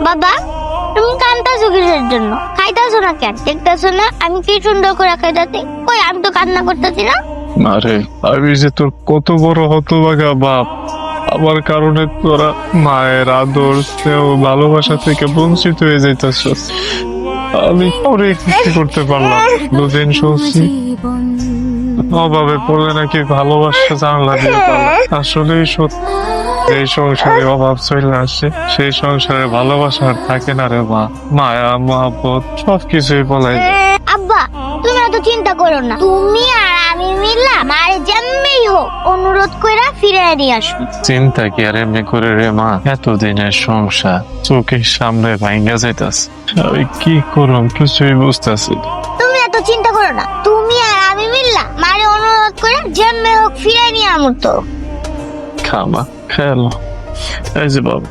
বাবা, তুমি কান্দাছো কিসের জন্য? খাইতাছো না কেন? দেখতেছো না আমি কি সুন্দর করে খাইতাছি? কই, আমি তো কান্না করতেছি না। আরে আমি যে তোর কত বড় হতভাগা বাপ, আমার কারণে তোরা মায়ের আদর স্নেহ ভালোবাসা থেকে বঞ্চিত হয়ে যাইতেছস। আমি পরে কিছু করতে পারলাম। দুদিন শুনছি অভাবে পড়লে নাকি ভালোবাসা জানলা দিয়ে পালায়। আসলেই সত্যি, যে সংসারে অভাব চলে আসে সেই সংসারে ভালোবাসা আর থাকে না রে মা। মায়া মহব্বত সবকিছুই বলাই যায়। আব্বা, তুমি এত চিন্তা করো না। তুমি আর আমি মিললা মারে যেমনি হোক অনুরোধ কইরা ফিরে নিয়ে আসবো। চিন্তা কি আর এমনি করে রে মা, এতদিনের সংসার চোখের সামনে ভাঙ্গা যাইতাছে। আমি কি করলাম কিছুই বুঝতেছি না। তুমি এত চিন্তা করো না। তুমি আর আমি মিললা মারে অনুরোধ করে যেমনি হোক ফিরে নিয়ে আমতো। খামা খেলো এই যে বাবা।